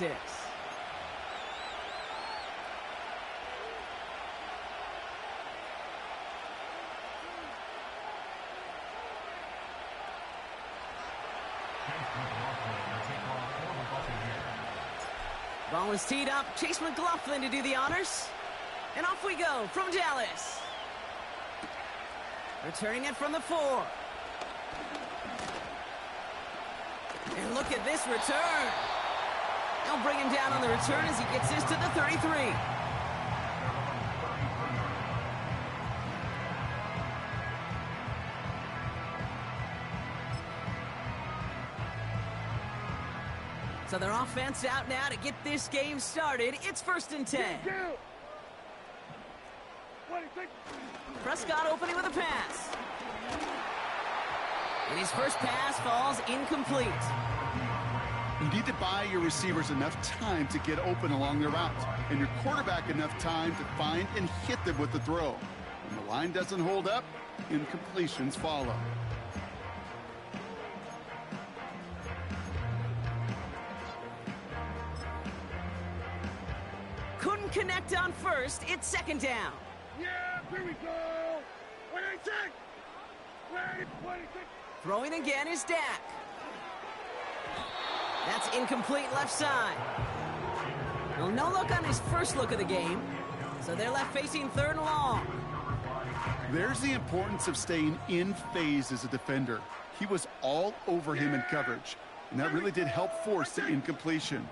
46. Ball is teed up. Chase McLaughlin to do the honors. And off we go from Dallas. Returning it from the 4. And look at this return. They'll bring him down on the return as he gets this to the 33. So their offense out now to get this game started. It's 1st and 10. Prescott opening with a pass. And his first pass falls incomplete. You need to buy your receivers enough time to get open along their routes, and your quarterback enough time to find and hit them with the throw. When the line doesn't hold up, incompletions follow. Couldn't connect on first. It's 2nd down. Yeah, here we go. Wait, Throwing again is Dak. That's incomplete left side. Well, no look on his first look of the game. So they're left facing 3rd and long. There's the importance of staying in phase as a defender. He was all over him in coverage, and that really did help force the incompletion.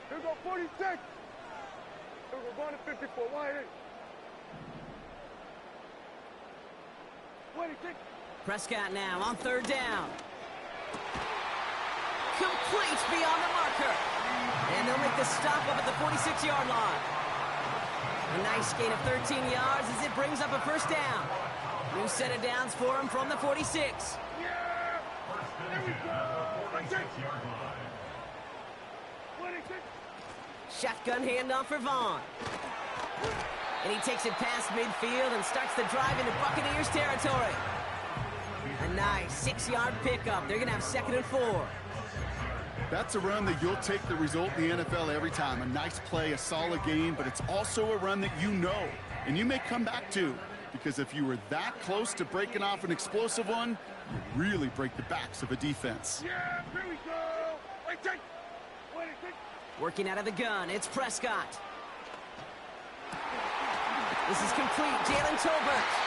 Here we go, 46. Here we go, going to 54. Wide 26. Prescott now on 3rd down. Complete beyond the marker. And they'll make the stop up at the 46-yard line. A nice gain of 13 yards as it brings up a 1st down. New set of downs for him from the 46. Yeah! There we go! 26. Shotgun handoff for Vaughn. And he takes it past midfield and starts the drive into Buccaneers territory. A nice 6-yard pickup. They're going to have 2nd and 4. That's a run that you'll take the result in the NFL every time. A nice play, a solid game, but it's also a run that you know and you may come back to, because if you were that close to breaking off an explosive one, you really break the backs of a defense. Yeah, here we go. Wait, take. Working out of the gun, it's Prescott. This is complete. Jalen Tolbert.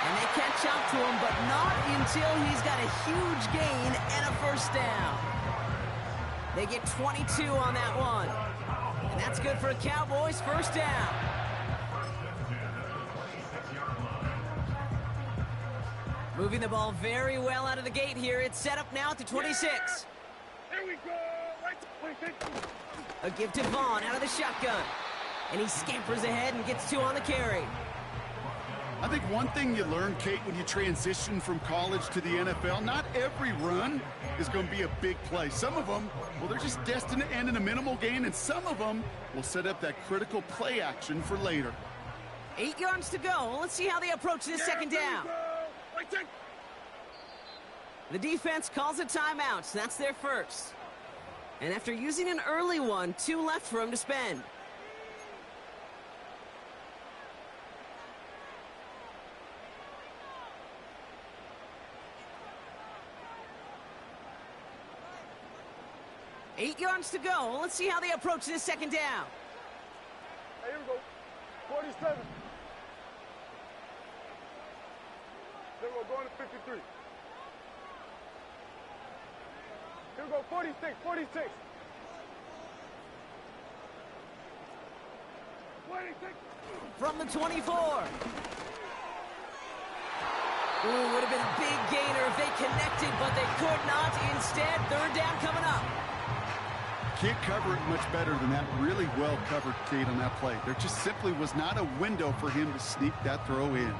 And they catch up to him, but not until he's got a huge gain and a 1st down. They get 22 on that one. And that's good for a Cowboys 1st down. Moving the ball very well out of the gate here. It's set up now at the 26. Here we go. A give to Vaughn out of the shotgun. And he scampers ahead and gets 2 on the carry. I think one thing you learn, Kate, when you transition from college to the NFL, not every run is going to be a big play. Some of them, well, they're just destined to end in a minimal gain, and some of them will set up that critical play action for later. 8 yards to go. Let's see how they approach this 2nd down. The defense calls a timeout, so that's their first. And after using an early one, 2 left for him to spend. Eight yards to go. Let's see how they approach this 2nd down. Hey, here we go. 47. Here we go, going to 53. Here we go, 46, 46. 26. From the 24. Ooh, would have been a big gainer if they connected, but they could not. Instead, 3rd down coming up. Can't cover it much better than that. Really well covered, Kate, on that play. There just simply was not a window for him to sneak that throw in.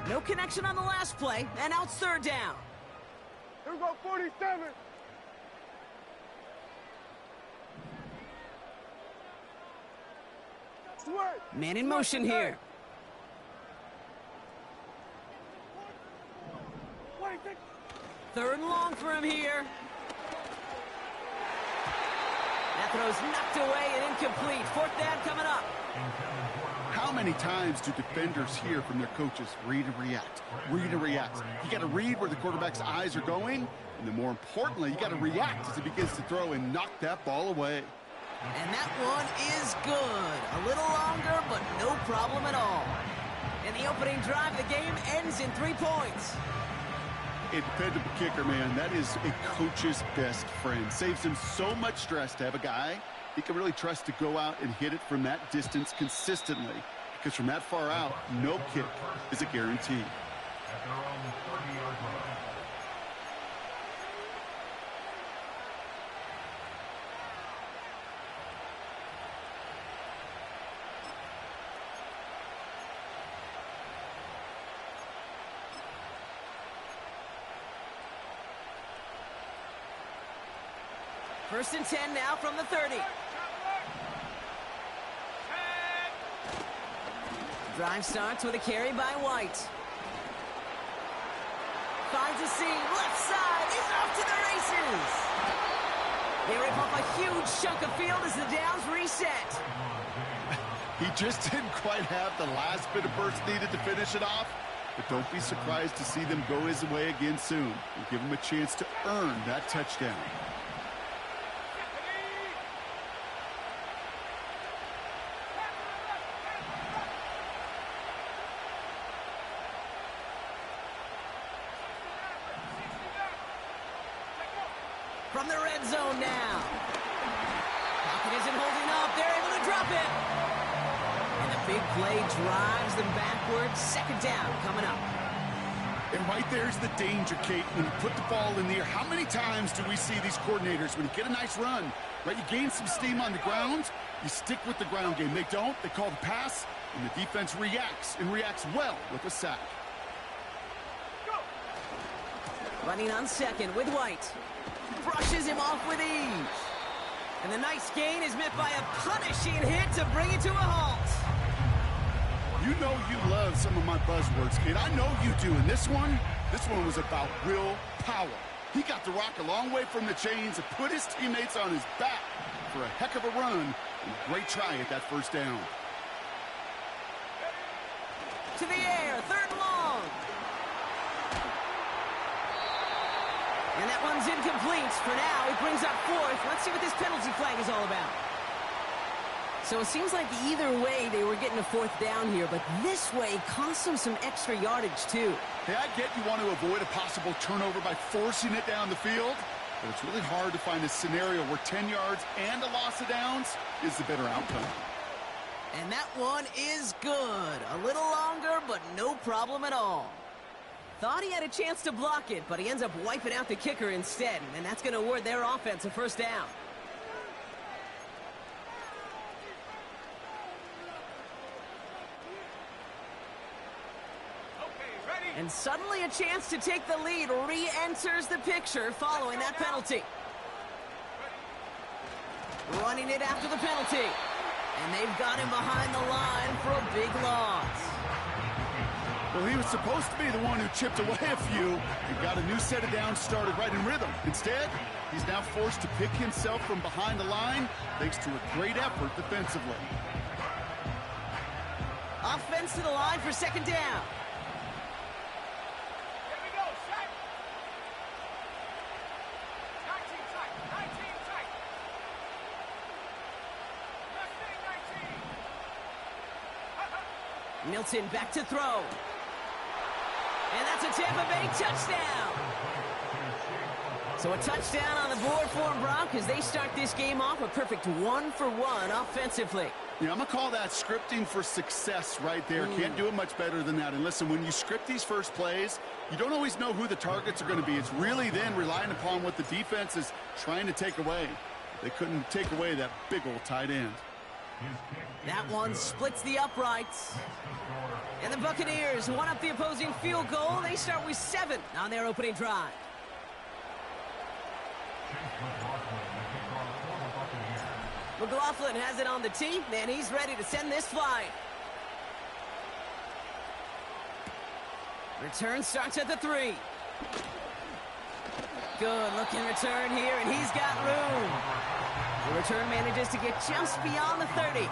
No connection on the last play, and now it's 3rd down. Here we go, 47. Man in motion here. Third and long for him here. That throw's knocked away and incomplete. Fourth down coming up. How many times do defenders hear from their coaches, read and react, read and react? You got to read where the quarterback's eyes are going, and then more importantly, you got to react as he begins to throw and knock that ball away. And that one is good. A little longer, but no problem at all. And the opening drive of the game ends in 3 points. A dependable kicker, man. That is a coach's best friend. Saves him so much stress to have a guy he can really trust to go out and hit it from that distance consistently. Because from that far out, no kick is a guarantee. First and 10 now from the 30. Drive starts with a carry by White. Finds a seam, left side, he's off to the races. They rip off a huge chunk of field as the downs reset. He just didn't quite have the last bit of burst needed to finish it off, but don't be surprised to see them go his way again soon and give him a chance to earn that touchdown. From the red zone now. Pocket isn't holding up. They're able to drop it. And the big play drives them backwards. Second down coming up. And right there's the danger, Kate. When you put the ball in the air, how many times do we see these coordinators, when you get a nice run, right, you gain some steam on the ground, you stick with the ground game. They don't. They call the pass, and the defense reacts, and reacts well with a sack. Running on second with White. Brushes him off with ease. And the nice gain is met by a punishing hit to bring it to a halt. You know you love some of my buzzwords, kid. I know you do. And this one was about real power. He got the rock a long way from the chains and put his teammates on his back for a heck of a run. And a great try at that first down. To the air, third and long. And that one's incomplete. For now, it brings up fourth. Let's see what this penalty flag is all about. So it seems like either way they were getting a fourth down here, but this way cost them some extra yardage too. Hey, I get you want to avoid a possible turnover by forcing it down the field, but it's really hard to find a scenario where 10 yards and a loss of downs is the better outcome. And that one is good. A little longer, but no problem at all. Thought he had a chance to block it, but he ends up wiping out the kicker instead, and that's going to award their offense a first down. And suddenly a chance to take the lead re-enters the picture following that penalty. Running it after the penalty. And they've got him behind the line for a big loss. Well, he was supposed to be the one who chipped away a few and got a new set of downs started right in rhythm. Instead, he's now forced to pick himself from behind the line thanks to a great effort defensively. Offense to the line for second down. Milton back to throw. And that's a Tampa Bay touchdown. So a touchdown on the board for them, Brock, as they start this game off a perfect 1-for-1 offensively. Yeah, I'm going to call that scripting for success right there. Can't do it much better than that. And listen, when you script these first plays, you don't always know who the targets are going to be. It's really then relying upon what the defense is trying to take away. They couldn't take away that big old tight end. That one splits the uprights. And the Buccaneers one up the opposing field goal. They start with 7 on their opening drive. McLaughlin has it on the tee, and he's ready to send this flying. Return starts at the 3. Good looking return here, and he's got room. The return manages to get just beyond the 30.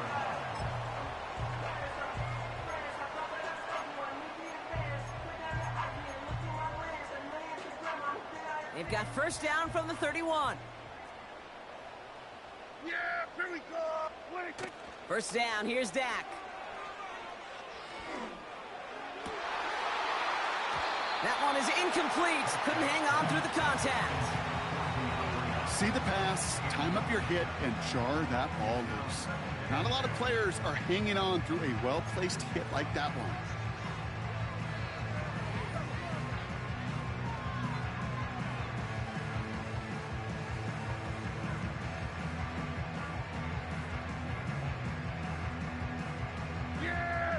They've got first down from the 31. Yeah, here we go. First down, here's Dak. That one is incomplete. Couldn't hang on through the contact. See the pass, time up your hit, and jar that ball loose. Not a lot of players are hanging on through a well-placed hit like that one.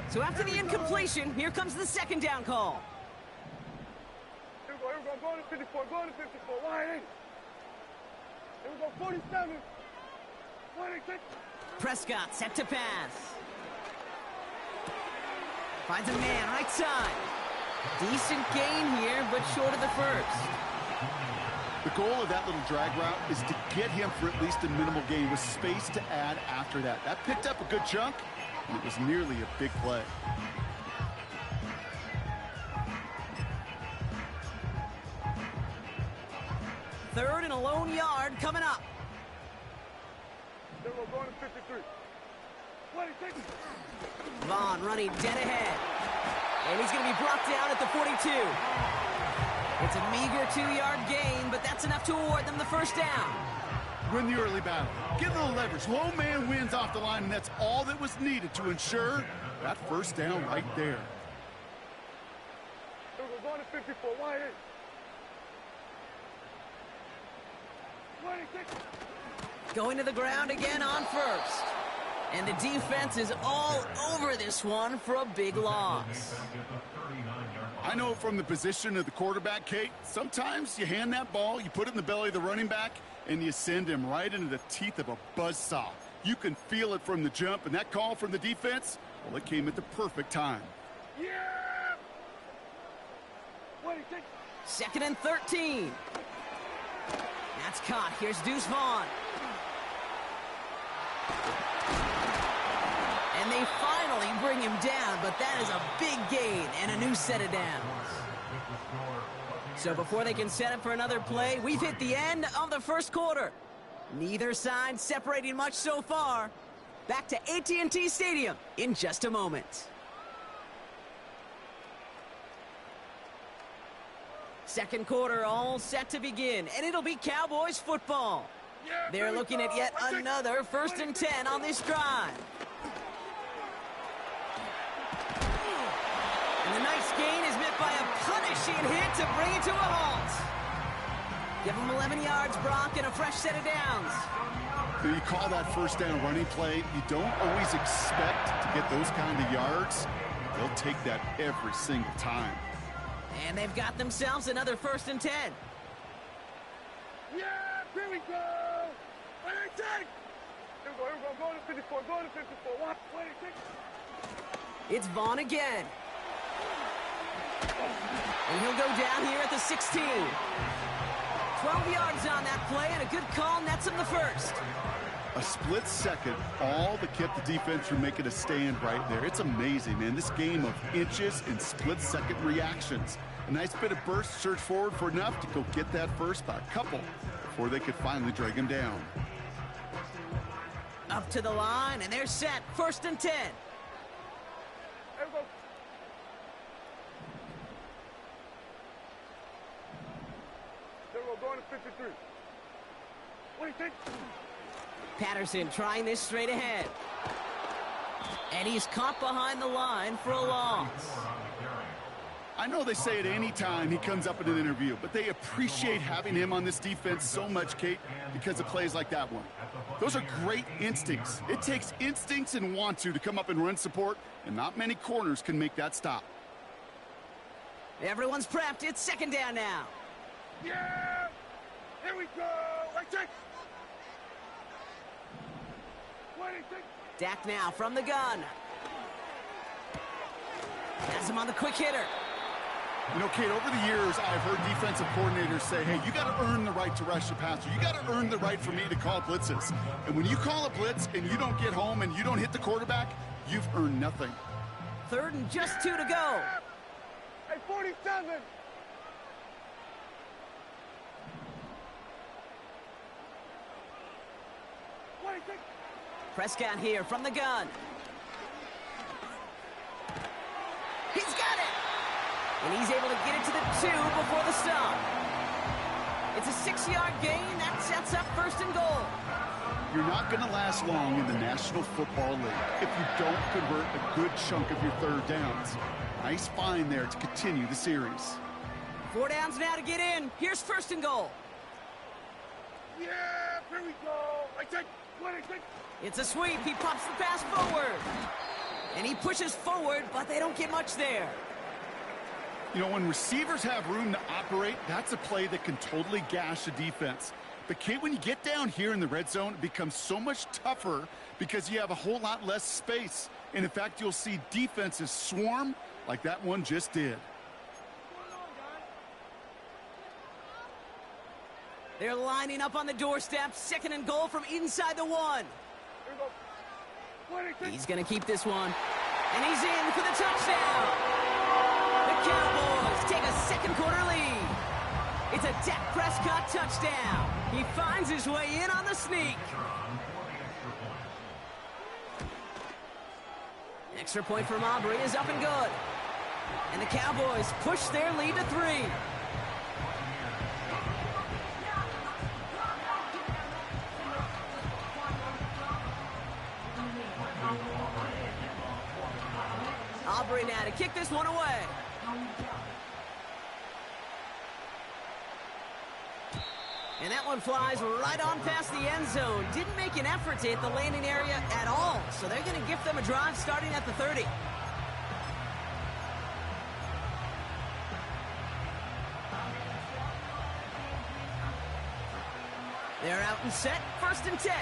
So after the incompletion, here comes the second down call. Here we go, going to 54, going to 54, wide 8. Here we go, 47, wide 8. Prescott set to pass. Finds a man right side. Decent gain here, but short of the first. The goal of that little drag route is to get him for at least a minimal gain with space to add after that. That picked up a good chunk, and it was nearly a big play. Third and a lone yard coming up. Then we're going to 53. 26. Vaughn running dead ahead. And he's going to be brought down at the 42. It's a meager 2-yard gain, but that's enough to award them the first down. Win the early battle. Get a little leverage. Low man wins off the line, and that's all that was needed to ensure that first down right there. Then we're going to 54, wide 8. 26. Going to the ground again on first. And the defense is all over this one for a big loss. I know from the position of the quarterback, Kate, sometimes you hand that ball, you put it in the belly of the running back, and you send him right into the teeth of a buzzsaw. You can feel it from the jump, and that call from the defense, well, it came at the perfect time. Yeah! 26. Second and 13. That's caught. Here's Deuce Vaughn. And they finally bring him down, but that is a big gain and a new set of downs. So before they can set up for another play, we've hit the end of the first quarter. Neither side separating much so far. Back to AT&T Stadium in just a moment. Second quarter all set to begin, and it'll be Cowboys football. They're looking at yet another first and 10 on this drive. And the nice gain is met by a punishing hit to bring it to a halt. Give them 11 yards, Brock, and a fresh set of downs. You call that first down running play, you don't always expect to get those kind of yards. They'll take that every single time. And they've got themselves another first and 10. Yeah, here we go. 26. Here we go, going to 54, going to 54. 26. It's Vaughn again. And he'll go down here at the 16. 12 yards on that play, and a good call nets him the first. A split second, all that kept the defense from making a stand right there. It's amazing, man. This game of inches and split-second reactions. A nice bit of burst, surge forward for enough to go get that first by a couple before they could finally drag him down. Up to the line, and they're set. First and 10. Here we go. Then we're going to 53. 26. Patterson trying this straight ahead. And he's caught behind the line for a loss. I know they say it any time he comes up in an interview, but they appreciate having him on this defense so much, Kate, because of plays like that one. Those are great instincts. It takes instincts and want to come up and run support, and not many corners can make that stop. Everyone's prepped. It's second down now. Yeah! Here we go! Right check! Dak now from the gun. Has him on the quick hitter. You know, Kate, over the years, I've heard defensive coordinators say, hey, you got to earn the right to rush the passer. You got to earn the right for me to call blitzes. And when you call a blitz and you don't get home and you don't hit the quarterback, you've earned nothing. 3rd and just 2 to go. Hey, 47. Prescott here from the gun. He's got it! And he's able to get it to the 2 before the stop. It's a 6-yard gain. That sets up 1st and goal. You're not going to last long in the National Football League if you don't convert a good chunk of your 3rd downs. Nice find there to continue the series. 4 downs now to get in. Here's 1st and goal. Yeah, here we go. I take. It's a sweep. He pops the pass forward. And he pushes forward, but they don't get much there. You know, when receivers have room to operate, that's a play that can totally gash a defense. But, Kate, when you get down here in the red zone, it becomes so much tougher because you have a whole lot less space. And, in fact, you'll see defenses swarm like that one just did. They're lining up on the doorstep. 2nd and goal from inside the 1. He's going to keep this one. And he's in for the touchdown. The Cowboys take a 2nd quarter lead. It's a Dak Prescott touchdown. He finds his way in on the sneak. Extra point from Aubrey is up and good. And the Cowboys push their lead to 3. Aubrey now to kick this one away. And that one flies right on past the end zone. Didn't make an effort to hit the landing area at all. So they're going to gift them a drive starting at the 30. They're out and set. 1st and 10.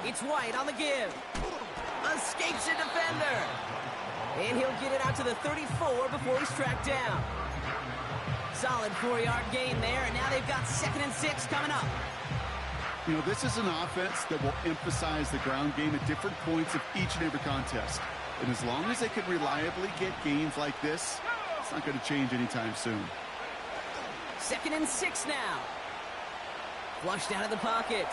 It's White on the give. Escapes a defender. And he'll get it out to the 34 before he's tracked down. Solid 4-yard gain there, and now they've got 2nd and 6 coming up. You know, this is an offense that will emphasize the ground game at different points of each and every contest. And as long as they can reliably get gains like this, it's not going to change anytime soon. 2nd and 6 now. Flushed out of the pocket.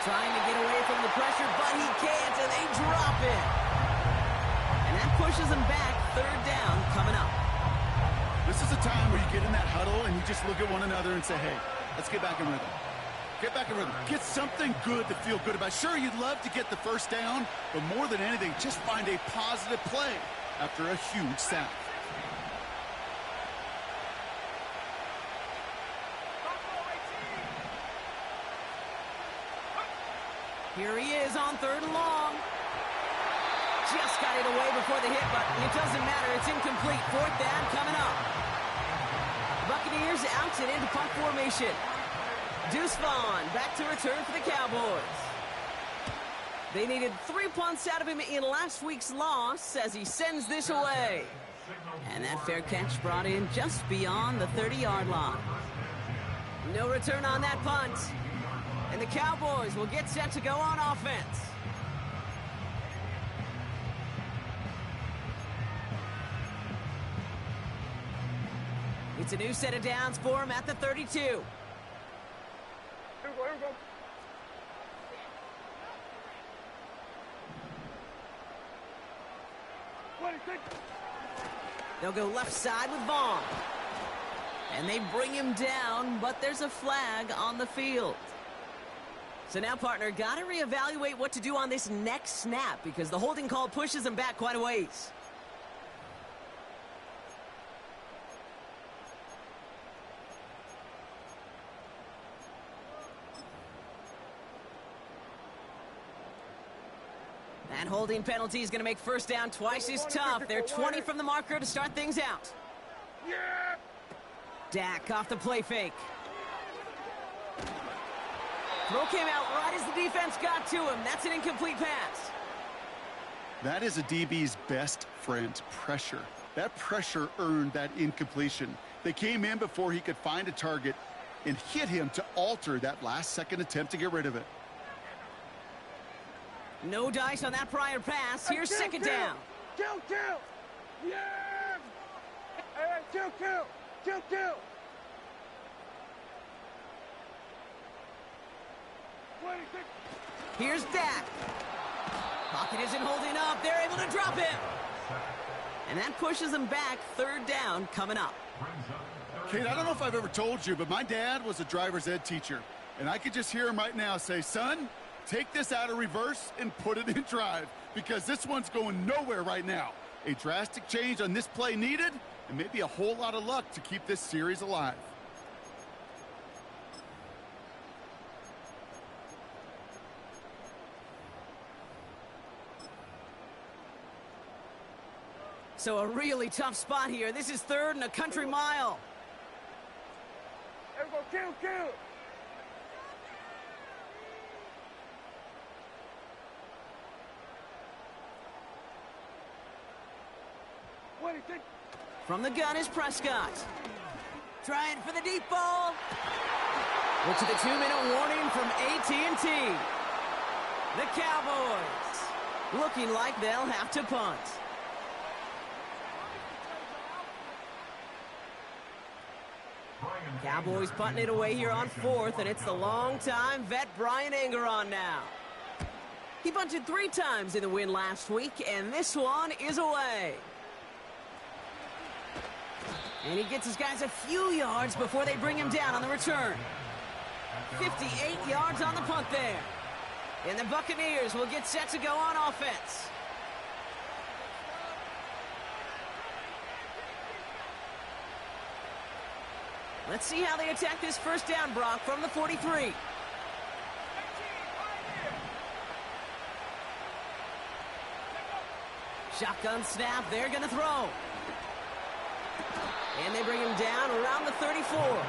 Trying to get away from the pressure, but he can't, and they drop it. And that pushes them back. 3rd down coming up. This is a time where you get in that huddle and you just look at one another and say, hey, let's get back in rhythm. Get back in rhythm. Get something good to feel good about. Sure, you'd love to get the 1st down, but more than anything, just find a positive play after a huge sack. Here he is on 3rd and long. Just got it away before the hit, but it doesn't matter. It's incomplete. 4th down coming up. Buccaneers out and into punt formation. Deuce Vaughn back to return for the Cowboys. They needed 3 punts out of him in last week's loss as he sends this away. And that fair catch brought in just beyond the 30-yard line. No return on that punt. And the Cowboys will get set to go on offense. It's a new set of downs for him at the 32. Here we go. They'll go left side with Vaughn. And they bring him down, but there's a flag on the field. So now, partner, got to reevaluate what to do on this next snap because the holding call pushes him back quite a ways. That holding penalty is going to make first down twice as tough. They're 20 from the marker to start things out. Yeah! Dak off the play fake. Throw came out right as the defense got to him. That's an incomplete pass. That is a DB's best friend, pressure. That pressure earned that incompletion. They came in before he could find a target and hit him to alter that last-second attempt to get rid of it. No dice on that prior pass. Here's second down. Kill! Yeah! Hey, kill! Here's Dak. Pocket isn't holding up. They're able to drop him. And that pushes them back. Third down coming up. Kate, I don't know if I've ever told you, but my dad was a driver's ed teacher. And I could just hear him right now say, son, take this out of reverse and put it in drive, because this one's going nowhere right now. A drastic change on this play needed, and maybe a whole lot of luck to keep this series alive. So a really tough spot here. This is third and a country mile. There we go, kill! From the gun is Prescott. Trying for the deep ball. Look to the 2-minute warning from AT&T. The Cowboys looking like they'll have to punt. Cowboys punting it away here on fourth, and it's the long-time vet Brian Anger on now. He punted 3 times in the win last week, and this one is away. And he gets his guys a few yards before they bring him down on the return. 58 yards on the punt there. And the Buccaneers will get set to go on offense. Let's see how they attack this first down, Brock, from the 43. Shotgun snap, they're going to throw. And they bring him down around the 34.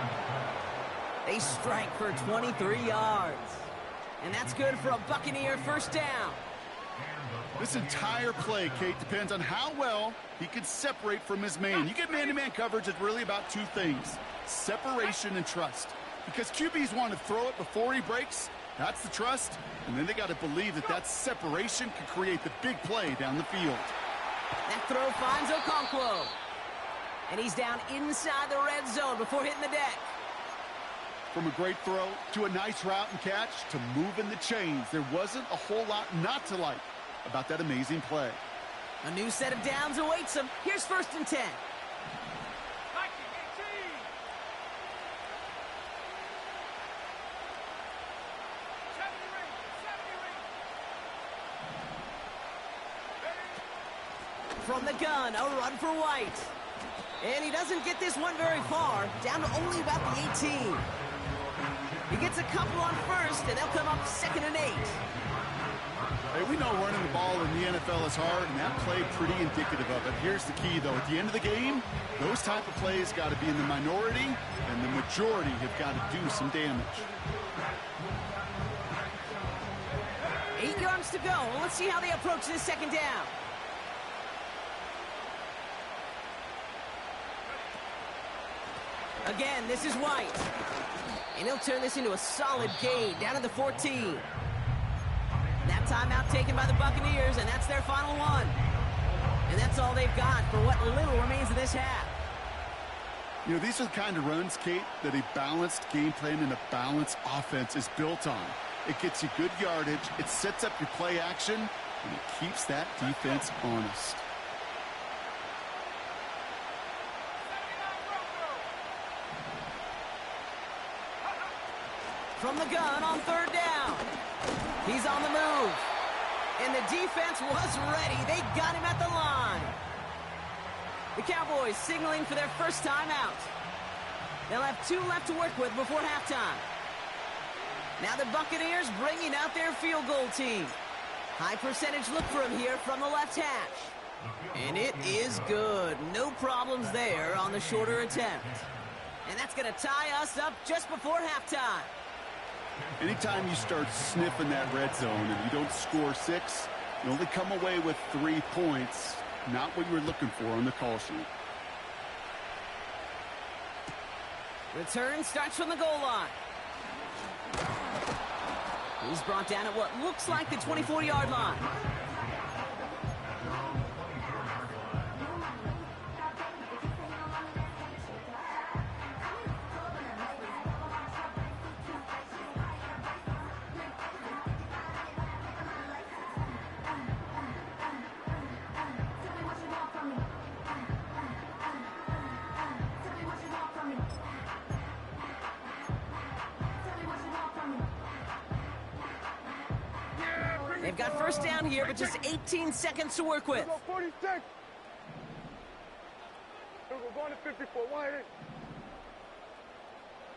They strike for 23 yards. And that's good for a Buccaneer first down. This entire play, Kate, depends on how well he can separate from his man. You get man-to-man coverage, it's really about 2 things: separation and trust. Because QBs want to throw it before he breaks. That's the trust. And then they got to believe that that separation can create the big play down the field. That throw finds Okonkwo. And he's down inside the red zone before hitting the deck. From a great throw to a nice route and catch to moving the chains, there wasn't a whole lot not to like about that amazing play. A new set of downs awaits him. Here's first and 10. From the gun, a run for White. And he doesn't get this one very far, down to only about the 18. He gets a couple on first, and they'll come up 2nd and 8. Hey, we know running the ball in the NFL is hard, and that play pretty indicative of it. Here's the key, though. At the end of the game, those type of plays got to be in the minority, and the majority have got to do some damage. 8 yards to go. Let's see how they approach this second down. Again, this is White. And he'll turn this into a solid gain down at the 14. That timeout taken by the Buccaneers, and that's their final one. And that's all they've got for what little remains of this half. You know, these are the kind of runs, Kate, that a balanced game plan and a balanced offense is built on. It gets you good yardage, it sets up your play action, and it keeps that defense honest. From the gun on third down. He's on the move. And the defense was ready. They got him at the line. The Cowboys signaling for their first time out. They'll have 2 left to work with before halftime. Now the Buccaneers bringing out their field goal team. High percentage look for him here from the left hash. And it is good. No problems there on the shorter attempt. And that's going to tie us up just before halftime. Anytime you start sniffing that red zone and you don't score 6, you only come away with 3 points. Not what you were looking for on the call sheet. Return starts from the goal line. He's brought down at what looks like the 24-yard line. They've got first down here, but just 18 seconds to work with. 46. We're going to 54. Wide in.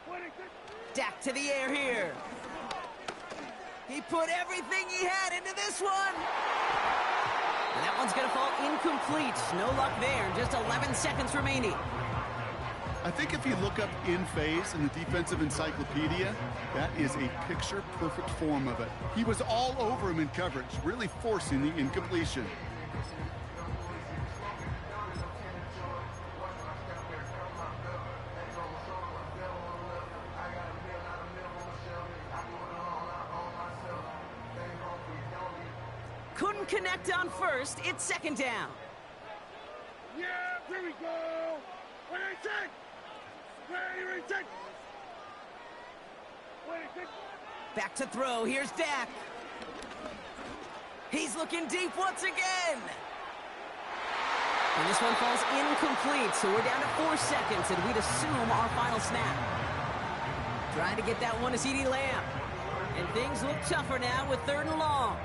26. Dak to the air here. He put everything he had into this one. And that one's going to fall incomplete. No luck there. Just 11 seconds remaining. I think if you look up in phase in the defensive encyclopedia, that is a picture-perfect form of it. He was all over him in coverage, really forcing the incompletion. Couldn't connect on first. It's second down. Yeah, here we go. What do you think? Back to throw. Here's Dak. He's looking deep once again. And this one falls incomplete, so we're down to 4 seconds, and we'd assume our final snap. Trying to get that one to CeeDee Lamb. And things look tougher now with 3rd and long.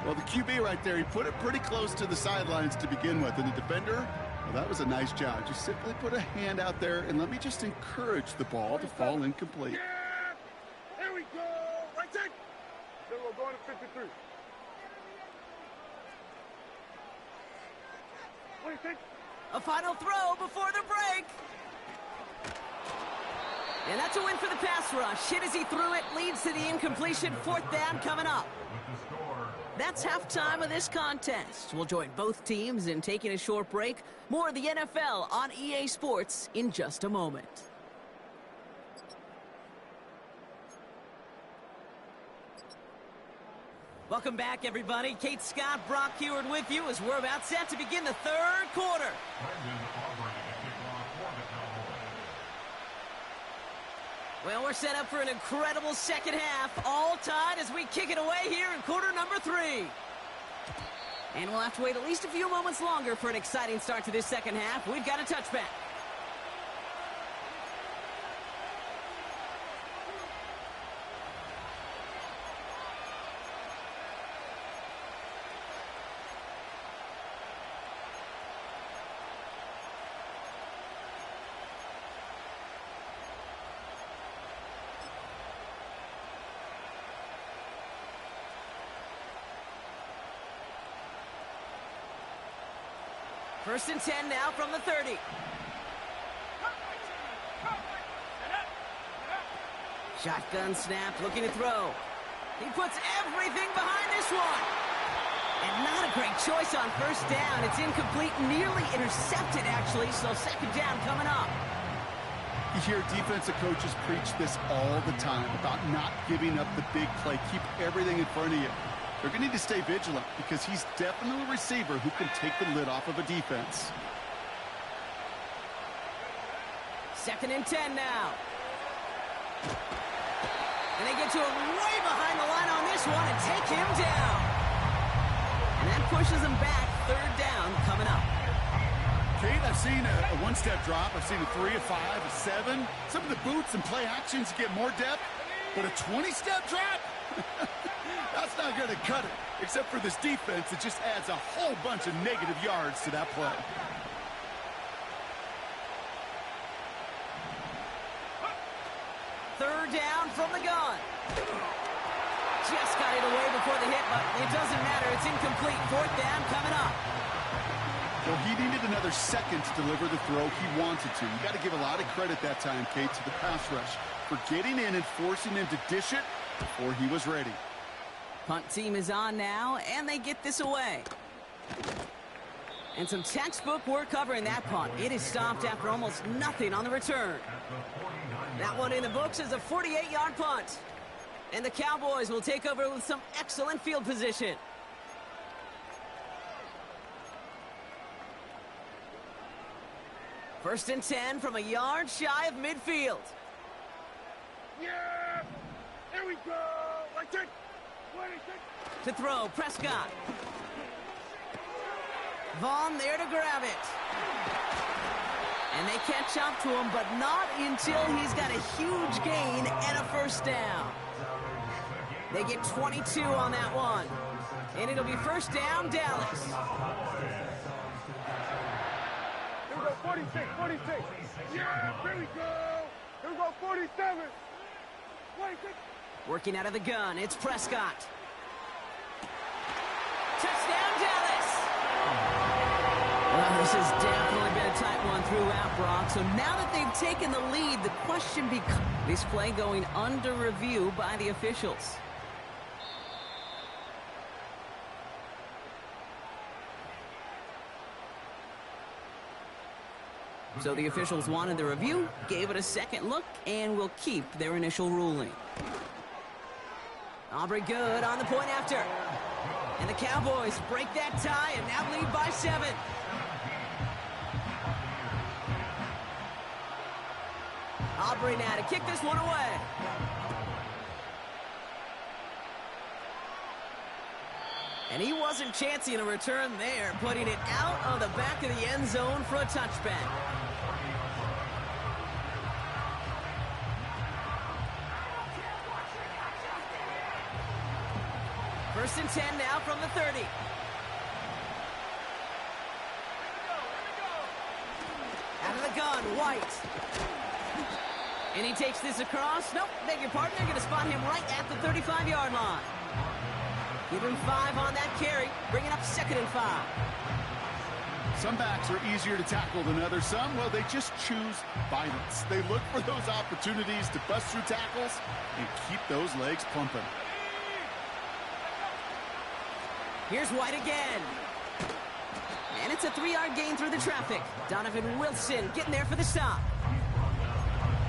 Well, the QB right there, he put it pretty close to the sidelines to begin with, and the defender, well, that was a nice job. Just simply put a hand out there, and let me just encourage the ball to fall incomplete. Yeah! Here we go! Right there! Then we're going to 53. What do you think? A final throw before the break. And that's a win for the pass rush. Hit as he threw it, leads to the incompletion. 4th down coming up. That's halftime of this contest. We'll join both teams in taking a short break. More of the NFL on EA Sports in just a moment. Welcome back, everybody. Kate Scott, Brock Heward with you as we're about set to begin the 3rd quarter. Well, we're set up for an incredible second half, all tied as we kick it away here in quarter number 3. And we'll have to wait at least a few moments longer for an exciting start to this second half. We've got a touchback. First and 10 now from the 30. Shotgun snap, looking to throw. He puts everything behind this one. And not a great choice on first down. It's incomplete, nearly intercepted, actually, so second down coming up. You hear defensive coaches preach this all the time about not giving up the big play. Keep everything in front of you. They're going to need to stay vigilant because he's definitely a receiver who can take the lid off of a defense. 2nd and 10 now. And they get to him way behind the line on this one and take him down. And that pushes him back. 3rd down coming up. Kate, I've seen a one-step drop. I've seen a 3, a 5, a 7. Some of the boots and play actions get more depth. But a 20-step drop? That's not going to cut it. Except for this defense, it just adds a whole bunch of negative yards to that play. Third down from the gun. Just got it away before the hit, but it doesn't matter. It's incomplete. Fourth down coming up. Well, he needed another second to deliver the throw he wanted to. You got to give a lot of credit that time, Kate, to the pass rush for getting in and forcing him to dish it before he was ready. Punt team is on now, and they get this away. And some textbook work covering that punt. It is stopped after almost nothing on the return. That one in the books is a 48-yard punt. And the Cowboys will take over with some excellent field position. First and 10 from a yard shy of midfield. Yeah! Here we go! Like that! To throw, Prescott. Vaughn there to grab it. And they catch up to him, but not until he's got a huge gain and a first down. They get 22 on that one. And it'll be first down, Dallas. Here we go, 46, 46. Yeah, here we go. Here we go, 47. 46. Working out of the gun, it's Prescott. Touchdown, Dallas! Well, this has definitely been a tight one throughout, Brock. So now that they've taken the lead, the question becomes, this play going under review by the officials. So the officials wanted the review, gave it a second look, and will keep their initial ruling. Aubrey good on the point after. And the Cowboys break that tie and now lead by 7. Aubrey now to kick this one away. And he wasn't chancing a return there, putting it out of the back of the end zone for a touchback. First and 10 now from the 30. Out of the gun, White. And he takes this across. Nope, beg your pardon. They're going to spot him right at the 35-yard line. Give him 5 on that carry, bringing up 2nd and 5. Some backs are easier to tackle than others. Some, well, they just choose violence. They look for those opportunities to bust through tackles and keep those legs pumping. Here's White again. And it's a 3-yard gain through the traffic. Donovan Wilson getting there for the stop.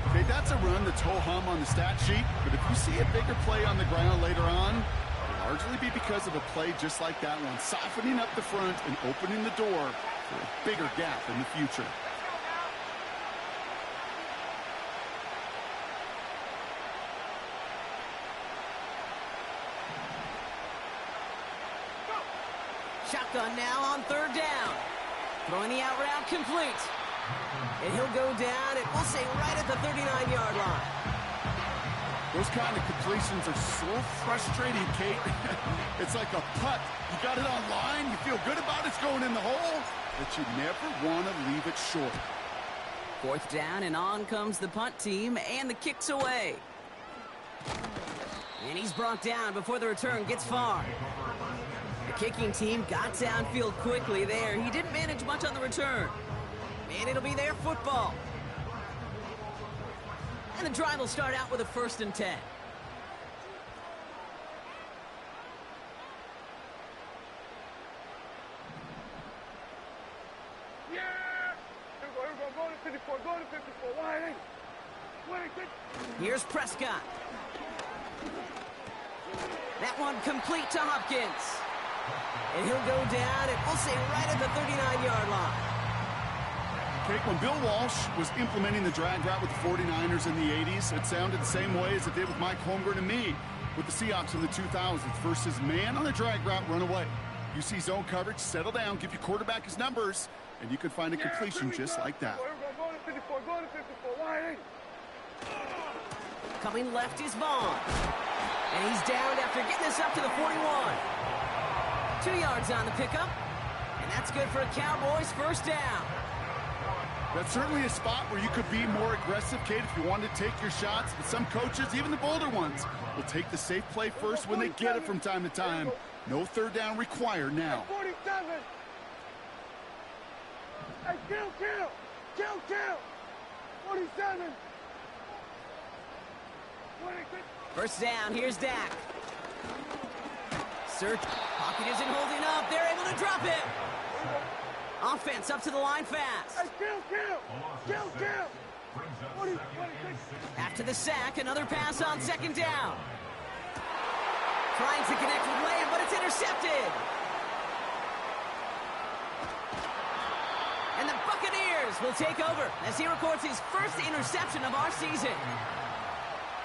Okay, that's a run that's ho-hum on the stat sheet, but if you see a bigger play on the ground later on, it'll largely be because of a play just like that one, softening up the front and opening the door for a bigger gap in the future. Shotgun now on 3rd down. Throwing the out route complete. And he'll go down, and we'll say right at the 39-yard line. Those kind of completions are so frustrating, Kate. It's like a putt. You got it on line, you feel good about it's going in the hole, but you never want to leave it short. 4th down, and on comes the punt team, and the kick's away. And he's brought down before the return gets far. The kicking team got downfield quickly there. He didn't manage much on the return. And it'll be their football. And the drive will start out with a 1st and 10. Yeah! Here we go, go to 54, go to 54, wide eight. Here's Prescott. That one complete to Hopkins. And he'll go down, and we'll say right at the 39-yard line. Kate, when Bill Walsh was implementing the drag route with the 49ers in the 80s, it sounded the same way as it did with Mike Holmgren and me with the Seahawks in the 2000s versus man on the drag route, run away. You see zone coverage, settle down, give your quarterback his numbers, and you could find a completion just like that. Coming left is Vaughn. And he's down after getting this up to the 41. 2 yards on the pickup. And that's good for a Cowboys 1st down. That's certainly a spot where you could be more aggressive, Kate, if you wanted to take your shots. But some coaches, even the bolder ones, will take the safe play first when they get it from time to time. No third down required now. 47. Hey, kill. 47. 26. First down, here's Dak. Search. Pocket isn't holding up. They're able to drop it. Offense up to the line fast. Hey, kill. 26. After the sack, another pass on second down. Trying to connect with Lamb, but it's intercepted. And the Buccaneers will take over as he records his first interception of our season.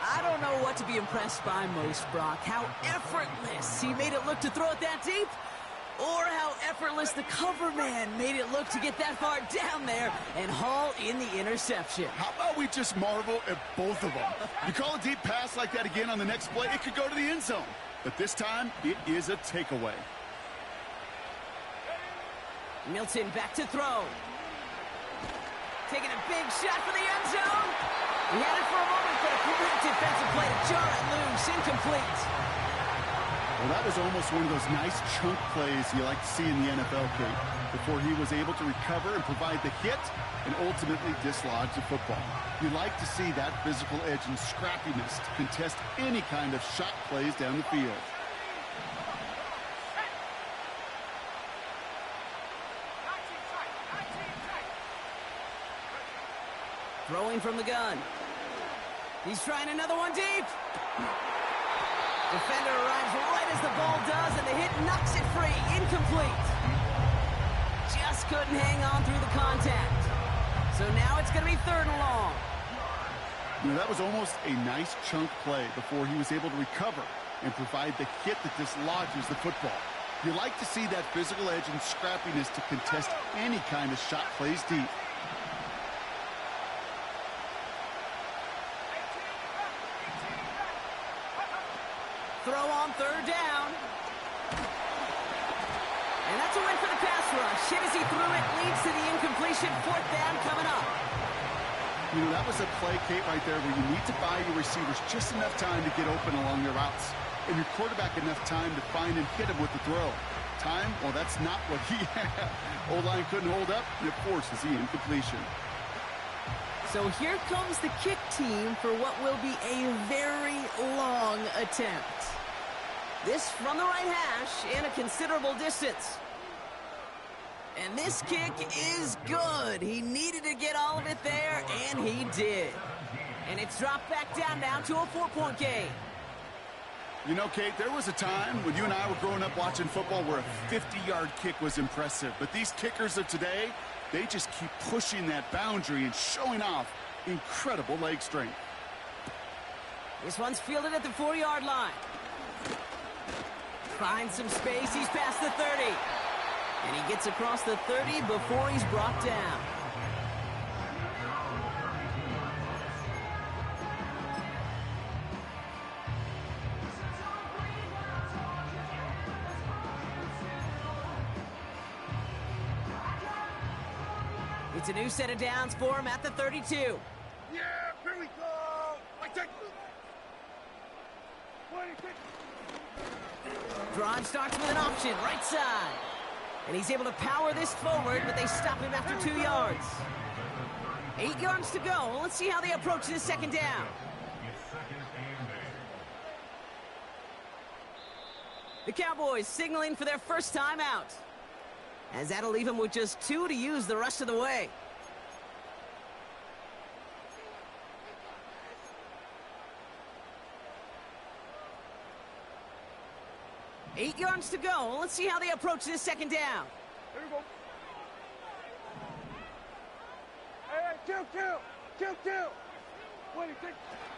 I don't know what to be impressed by most, Brock. How effortless he made it look to throw it that deep, or how effortless the cover man made it look to get that far down there and haul in the interception. How about we just marvel at both of them? You call a deep pass like that again on the next play, it could go to the end zone. But this time, it is a takeaway. Milton back to throw. Taking a big shot for the end zone. He had it for a moment, but a great defensive play to jar it loose. Incomplete. Well, that was almost one of those nice chunk plays you like to see in the NFL, Kate, before he was able to recover and provide the hit and ultimately dislodge the football. You like to see that physical edge and scrappiness to contest any kind of shot plays down the field. Throwing from the gun. He's trying another one deep. Defender arrives right as the ball does, and the hit knocks it free. Incomplete. Just couldn't hang on through the contact. So now it's going to be third and long. You know, that was almost a nice chunk play before he was able to recover and provide the hit that dislodges the football. You like to see that physical edge and scrappiness to contest any kind of shot plays deep. Throw on third down. And that's a win for the pass rush. Hit as he threw it, leads to the incompletion. Fourth down coming up. You know, that was a play, Kate, right there where you need to buy your receivers just enough time to get open along their routes. And your quarterback enough time to find and hit him with the throw. Time? Well, that's not what he had. O-line couldn't hold up, and it forces the incompletion. So here comes the kick team for what will be a very long attempt. This from the right hash and a considerable distance. And this kick is good. He needed to get all of it there, and he did. And it's dropped back down now to a 4-point game. You know, Kate, there was a time when you and I were growing up watching football where a 50-yard kick was impressive. But these kickers of today, they just keep pushing that boundary and showing off incredible leg strength. This one's fielded at the 4-yard line. Finds some space. He's past the 30. And he gets across the 30 before he's brought down. It's a new set of downs for him at the 32. Yeah, here we go. I take 26. Drive starts with an option, right side. And he's able to power this forward, but they stop him after 2 yards. 8 yards to go. Let's see how they approach this second down. The Cowboys signaling for their first time out, as that'll leave him with just 2 to use the rest of the way. Eight yards to go. Let's see how they approach this second down. Here we go. Hey, kill. 26.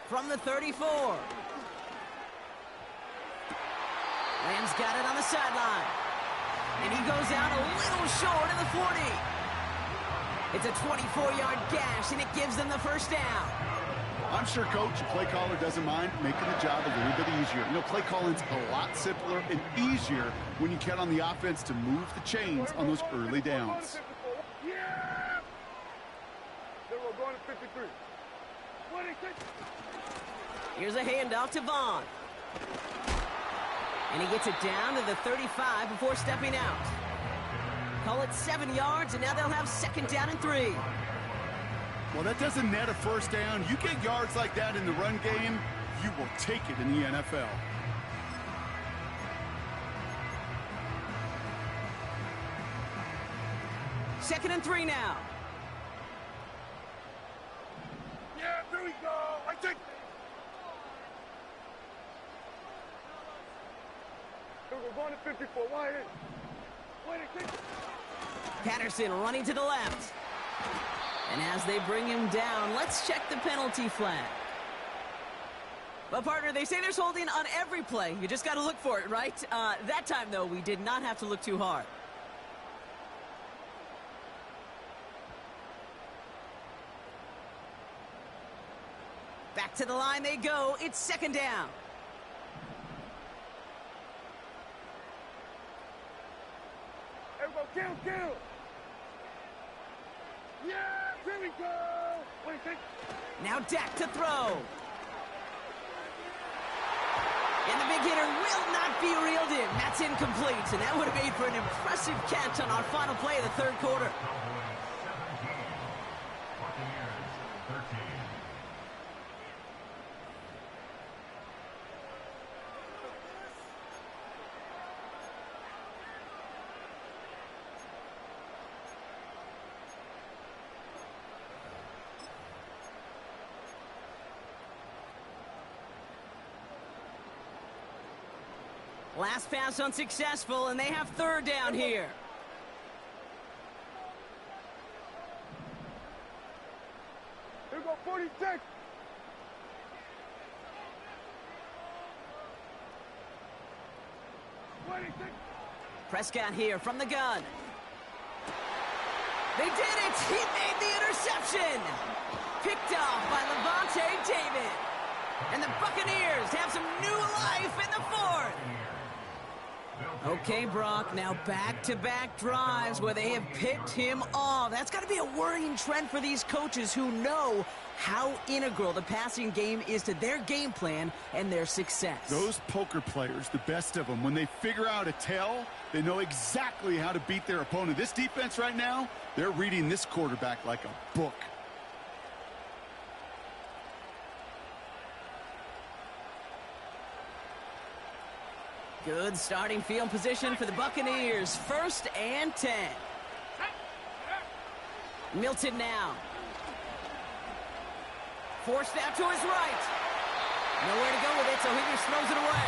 From the 34. Lamb's got it on the sideline. And he goes out a little short of the 40. It's a 24-yard gash, and it gives them the first down. I'm sure, Coach, the play caller doesn't mind making the job a little bit easier. You know, play calling's a lot simpler and easier when you count on the offense to move the chains on those early downs. Here's a handoff to Vaughn. And he gets it down to the 35 before stepping out. Call it 7 yards, and now they'll have 2nd down and 3. Well, that doesn't net a first down. You get yards like that in the run game, you will take it in the NFL. Second and 3 now. Yeah, there we go. I take. We're going to 54. Wide in. Wide in. Patterson running to the left. And as they bring him down, let's check the penalty flag. Well, partner, they say there's holding on every play. You just got to look for it, right? That time, though, we did not have to look too hard. Back to the line they go. It's 2nd down. Everybody, kill. Yeah, there we go. Wait. Now Dak to throw. And the big hitter will not be reeled in. That's incomplete, and that would have made for an impressive catch on our final play of the 3rd quarter. Last pass unsuccessful, and they have 3rd down here. Here we go, 46. Prescott here from the gun. They did it! He made the interception! Picked off by Levante David. And the Buccaneers have some new life in the 4th. Okay, Brock, now back-to-back drives where they have picked him off. That's got to be a worrying trend for these coaches who know how integral the passing game is to their game plan and their success. Those poker players, the best of them, when they figure out a tell, they know exactly how to beat their opponent. This defense right now, they're reading this quarterback like a book. Good starting field position for the Buccaneers. 1st and 10. Milton now. Forced out to his right. Nowhere to go with it, so he just throws it away.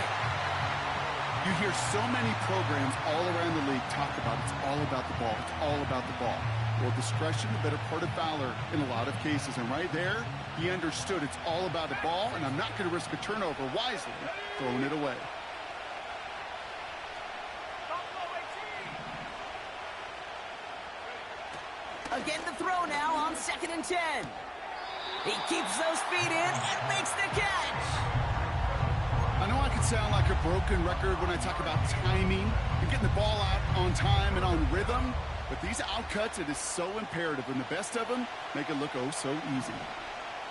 You hear so many programs all around the league talk about it's all about the ball. It's all about the ball. Well, discretion, the better part of valor in a lot of cases. And right there, he understood it's all about the ball, and I'm not going to risk a turnover wisely, throwing it away. Again, the throw now on 2nd and 10. He keeps those feet in and makes the catch. I know I can sound like a broken record when I talk about timing and getting the ball out on time and on rhythm, but these outcuts, it is so imperative, and the best of them make it look oh so easy.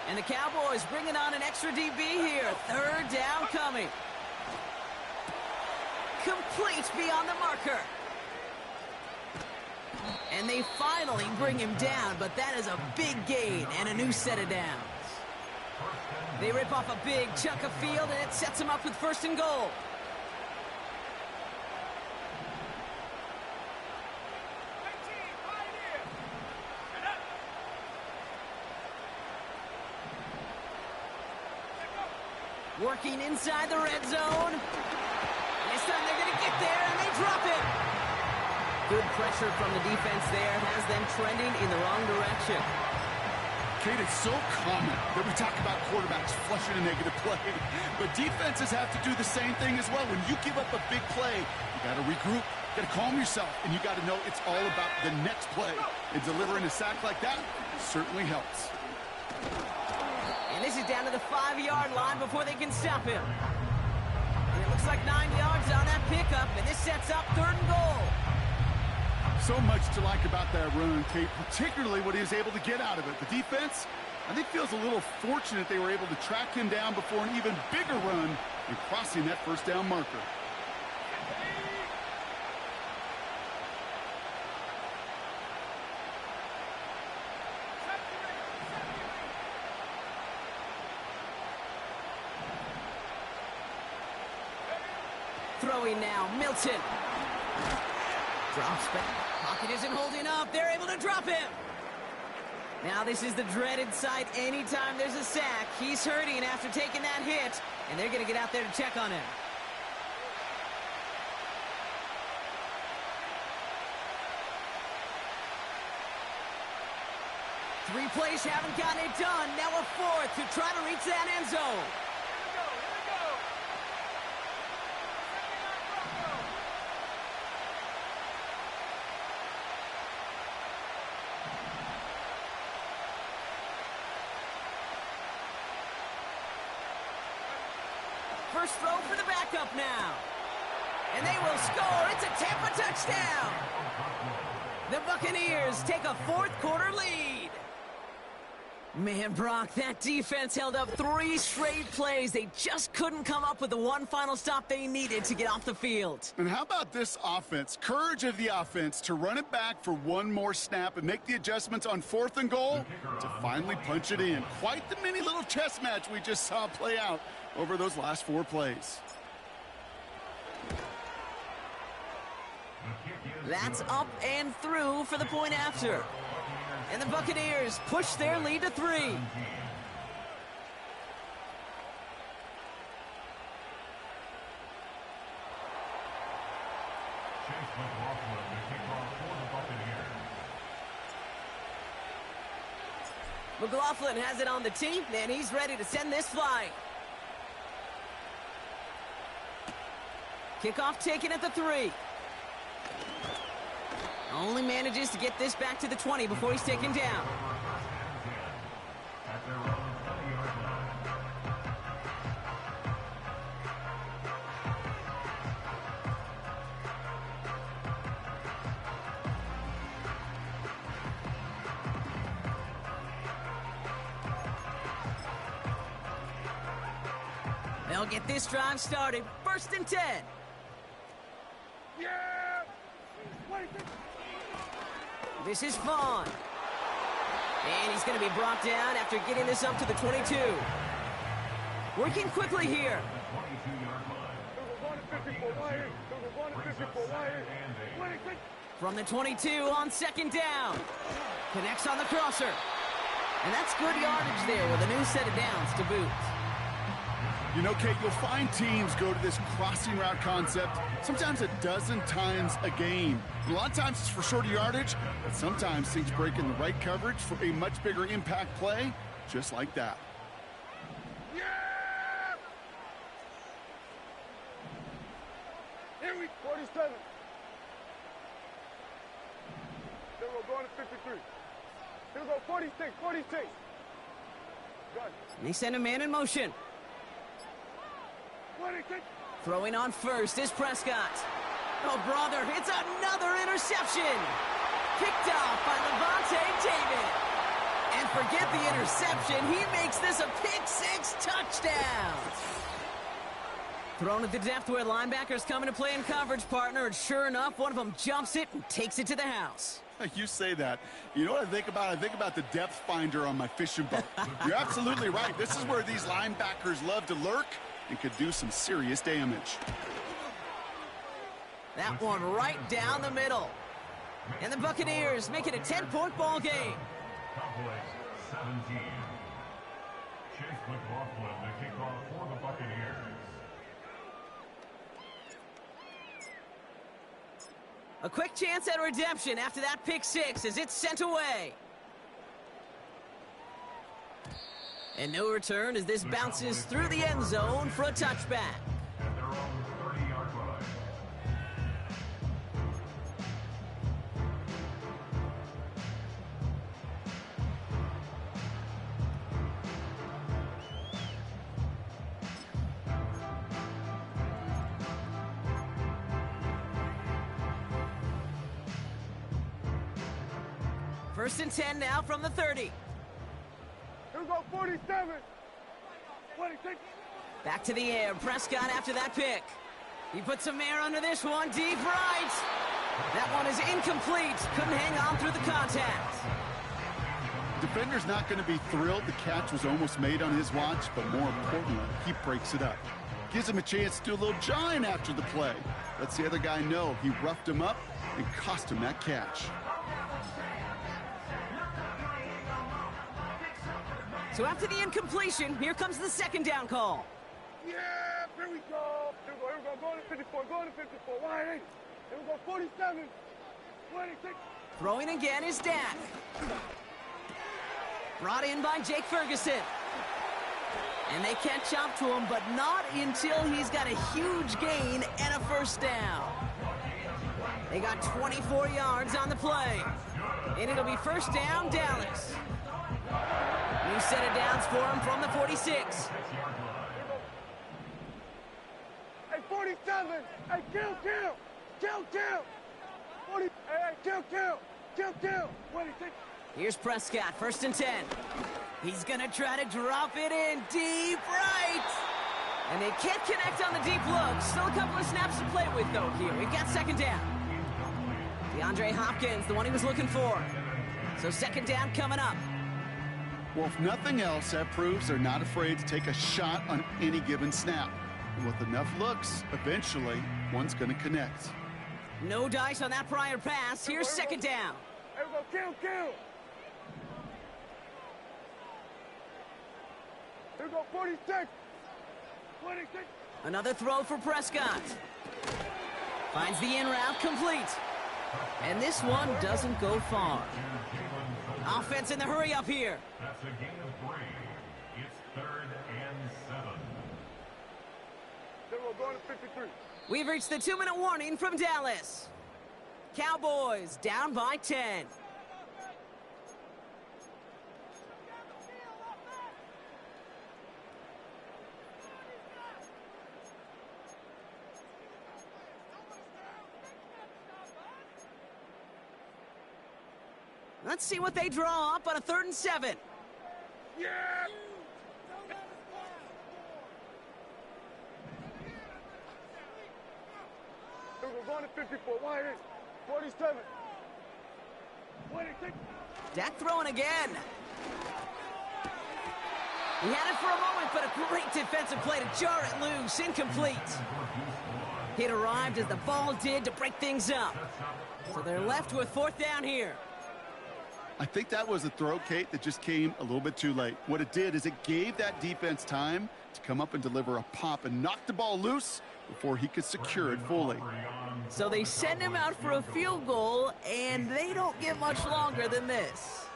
And the Cowboys bringing on an extra DB here. 3rd down coming. Complete beyond the marker. And they finally bring him down, but that is a big gain and a new set of downs. They rip off a big chunk of field, and it sets them up with 1st and goal. Working inside the red zone. And this time they're going to get there, and they drop it. Good pressure from the defense there has them trending in the wrong direction. Kate, it's so common that we talk about quarterbacks flushing a negative play, but defenses have to do the same thing as well. When you give up a big play, you got to regroup, you got to calm yourself, and you got to know it's all about the next play. And delivering a sack like that certainly helps. And this is down to the 5-yard line before they can stop him. And it looks like 9 yards on that pickup, and this sets up 3rd and goal. So much to like about that run, Kate, particularly what he was able to get out of it. The defense, I think feels a little fortunate they were able to track him down before an even bigger run and crossing that first down marker. Throwing now, Milton. Drops back. Pocket isn't holding up. They're able to drop him. Now this is the dreaded sight anytime there's a sack. He's hurting after taking that hit, and they're going to get out there to check on him. Three plays haven't gotten it done. Now a fourth to try to reach that end zone. First throw for the backup now. And they will score. It's a Tampa touchdown. The Buccaneers take a fourth quarter lead. Man, Brock, that defense held up 3 straight plays. They just couldn't come up with the one final stop they needed to get off the field. And how about this offense? Courage of the offense to run it back for one more snap and make the adjustments on 4th and goal to finally punch it in. Quite the mini little chess match we just saw play out over those last 4 plays. That's up and through for the point after. And the Buccaneers push their lead to 3. McLaughlin has it on the tee, and he's ready to send this flying. Kickoff taken at the 3. Only manages to get this back to the 20 before he's taken down. They'll get this drive started. 1st and 10. Yeah! This is Vaughn. And he's going to be brought down after getting this up to the 22. Working quickly here. From the 22 on 2nd down. Connects on the crosser. And that's good yardage there with a new set of downs to boot. You know, Kate, you'll find teams go to this crossing route concept sometimes a dozen times a game. A lot of times it's for shorter yardage, but sometimes things break in the right coverage for a much bigger impact play, just like that. Yeah! Here we 47. Then we're going to 53. Here we go, 46, 46. Gun. And they send a man in motion. 26. Throwing on first is Prescott. Oh, brother, it's another interception. Picked off by Levante David. And forget the interception. He makes this a pick-6 touchdown. Thrown at the depth where linebackers come into play in coverage, partner. And sure enough, one of them jumps it and takes it to the house. You say that. You know what I think about? I think about the depth finder on my fishing boat. You're absolutely right. This is where these linebackers love to lurk and could do some serious damage. That one right down the middle. And the Buccaneers make it a 10-point ball game. Cowboys 17. Chase McLaughlin, the kickoff for the Buccaneers. A quick chance at redemption after that pick-6 as it's sent away. And no return as this bounces through the end zone for a touchback. At their own 30-yard line. First and 10 now from the 30. Here we 47. 26. Back to the air. Prescott after that pick. He puts some air under this one. Deep right. That one is incomplete. Couldn't hang on through the contact. Defender's not going to be thrilled the catch was almost made on his watch, but more importantly, he breaks it up. Gives him a chance to do a little jawing after the play. Lets the other guy know he roughed him up and cost him that catch. So after the incompletion, here comes the second down call. Yeah, here we go. Here we go. Going to 54. Going to 54. Wide 8. Here we go. 47. 26. Throwing again is Dak. Brought in by Jake Ferguson. And they catch up to him, but not until he's got a huge gain and a first down. They got 24 yards on the play. And it'll be first down, Dallas. New set of downs for him from the 46. Hey, 47. Hey, kill. 40. Hey, kill. 26. Here's Prescott, first and 10. He's going to try to drop it in deep right. And they can't connect on the deep look. Still a couple of snaps to play with, though, here. We've got second down. DeAndre Hopkins, the one he was looking for. So second down coming up. Well, if nothing else, that proves they're not afraid to take a shot on any given snap. And with enough looks, eventually, one's going to connect. No dice on that prior pass. Here's second down. Here we go. Kill. Here we go. 46. 26. Another throw for Prescott. Finds the in route complete. And this one doesn't go far. Offense in the hurry up here. That's a gain of 3. It's 3rd and 7. Here we go. Going to 53. We've reached the 2-minute warning from Dallas. Cowboys down by 10. Let's see what they draw up on a 3rd and 7. Yeah! Here we go. Going to 54. Wide 8. 47. 26. Dak throwing again. He had it for a moment, but a great defensive play to jar it loose. Incomplete. It arrived as the ball did to break things up. So they're left with 4th down here. I think that was a throw, Kate, that just came a little bit too late. What it did is it gave that defense time to come up and deliver a pop and knock the ball loose before he could secure it fully. So they send him out for a field goal, and they don't get much longer than this.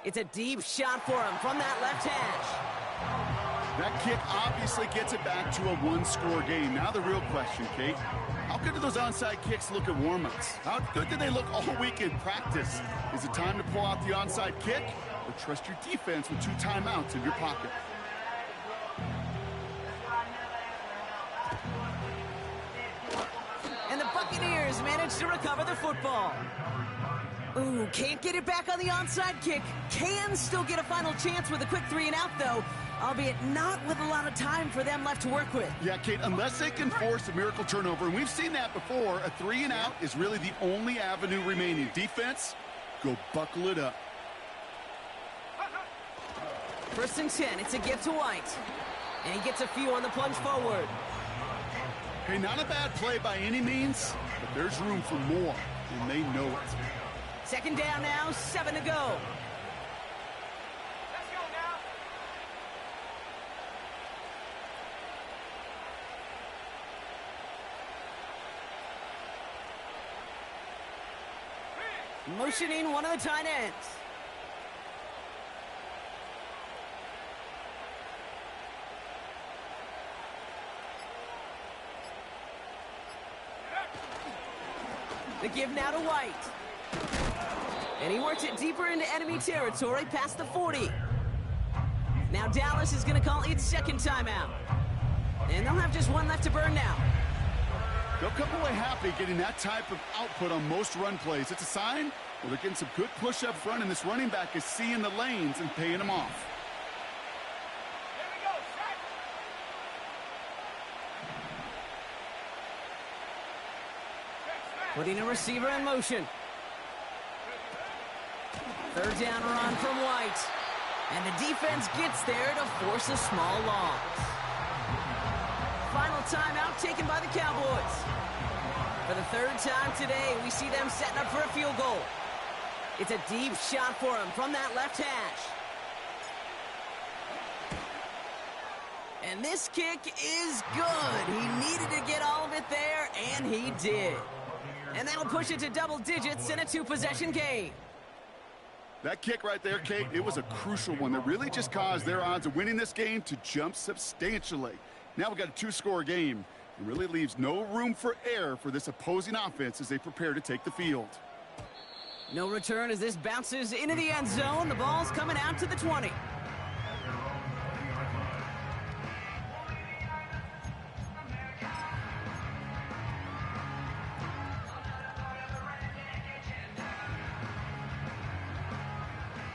It's a deep shot for him from that left hash. That kick obviously gets it back to a one-score game. Now the real question, Kate, how good do those onside kicks look at warm-ups? How good did they look all week in practice? Is it time to pull out the onside kick or trust your defense with 2 timeouts in your pocket? And the Buccaneers manage to recover the football. Ooh, can't get it back on the onside kick. Can still get a final chance with a quick 3-and-out, though, albeit not with a lot of time for them left to work with. Yeah, Kate, unless they can force a miracle turnover, and we've seen that before, a 3-and-out is really the only avenue remaining. Defense, go buckle it up. 1st and 10, it's a give to White. And he gets a few on the plunge forward. Hey, not a bad play by any means, but there's room for more, and they know it. 2nd down now, 7 to go. Let's go now. Motioning one of the tight ends. The give now to White. And he works it deeper into enemy territory past the 40. Now Dallas is going to call its 2nd timeout. And they'll have just one left to burn now. They'll come away happy getting that type of output on most run plays. It's a sign, well, they're getting some good push up front, and this running back is seeing the lanes and paying them off. Putting a receiver in motion. Third down run from White. And the defense gets there to force a small loss. Final timeout taken by the Cowboys. For the third time today, we see them setting up for a field goal. It's a deep shot for him from that left hash. And this kick is good. He needed to get all of it there, and he did. And that'll push it to double digits in a two-possession game. That kick right there, Kate, it was a crucial one that really just caused their odds of winning this game to jump substantially. Now we've got a two-score game. It really leaves no room for error for this opposing offense as they prepare to take the field. No return as this bounces into the end zone. The ball's coming out to the 20.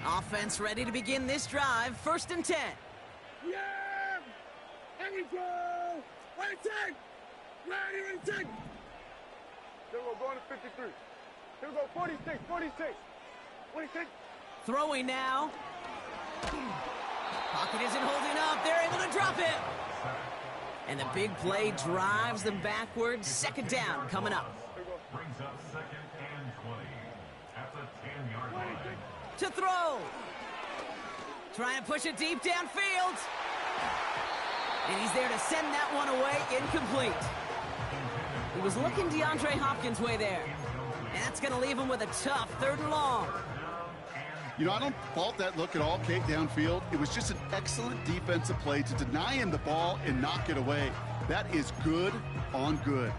Offense ready to begin this drive. 1st and 10. Yeah! Here we go! Ready, take! Ready, take! Here we go, going to 53. Here we go, 46, 46. 46. Throwing now. Pocket isn't holding up. They're able to drop it. And the big play drives them backwards. 2nd down coming up. Brings up 2nd and 20 at the 10-yard line. To throw. Trying to push it deep downfield. And he's there to send that one away. Incomplete. He was looking DeAndre Hopkins' way there. And that's going to leave him with a tough 3rd and long. You know, I don't fault that look at all, Kate, downfield. It was just an excellent defensive play to deny him the ball and knock it away. That is good on good.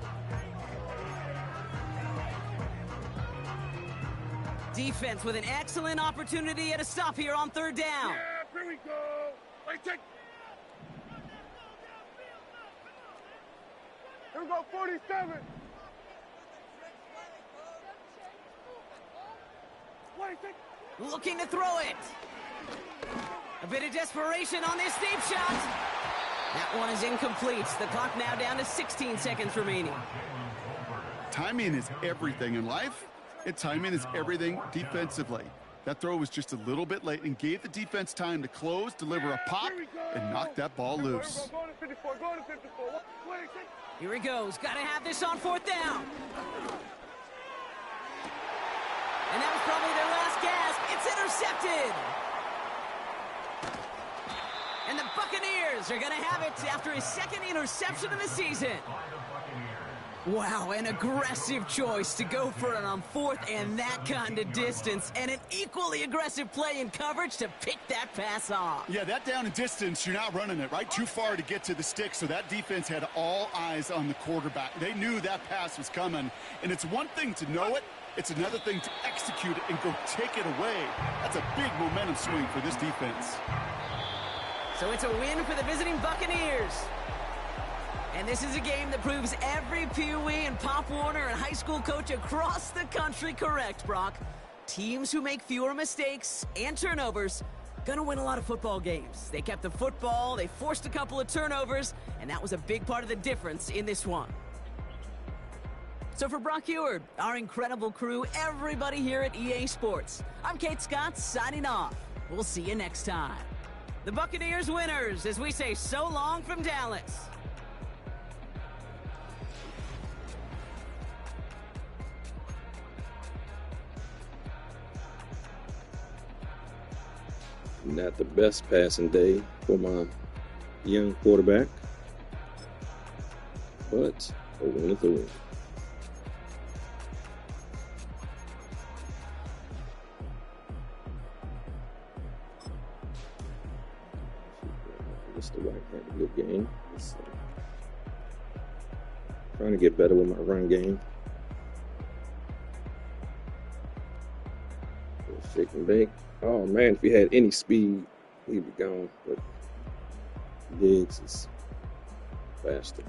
Defense with an excellent opportunity at a stop here on 3rd down. Yeah, here we go. Ready, take! Here we go, 47. Ready, take! Looking to throw it. A bit of desperation on this deep shot. That one is incomplete. The clock now down to 16 seconds remaining. Timing is everything in life, and timing is everything defensively. That throw was just a little bit late and gave the defense time to close, deliver a pop, and knock that ball loose. Go to 54, go to 54. Ready, take! Here he goes. Got to have this on 4th down. And that was probably their last gasp. It's intercepted. And the Buccaneers are going to have it after his 2nd interception of the season. Wow, an aggressive choice to go for it on 4th and that kind of distance. And an equally aggressive play in coverage to pick that pass off. Yeah, that down and distance, you're not running it, right? Too far to get to the stick, so that defense had all eyes on the quarterback. They knew that pass was coming. And it's one thing to know it. It's another thing to execute it and go take it away. That's a big momentum swing for this defense. So it's a win for the visiting Buccaneers. And this is a game that proves every Pee Wee and Pop Warner and high school coach across the country correct, Brock. Teams who make fewer mistakes and turnovers gonna win a lot of football games. They kept the football, they forced a couple of turnovers, and that was a big part of the difference in this one. So for Brock Eward, our incredible crew, everybody here at EA Sports, I'm Kate Scott signing off. We'll see you next time. The Buccaneers winners as we say so long from Dallas. Not the best passing day for my young quarterback, but a win is a win. Mr. White had a good game. Trying to get better with my run game. Shake and bake. Oh man, if he had any speed, he'd be gone. But Diggs is faster.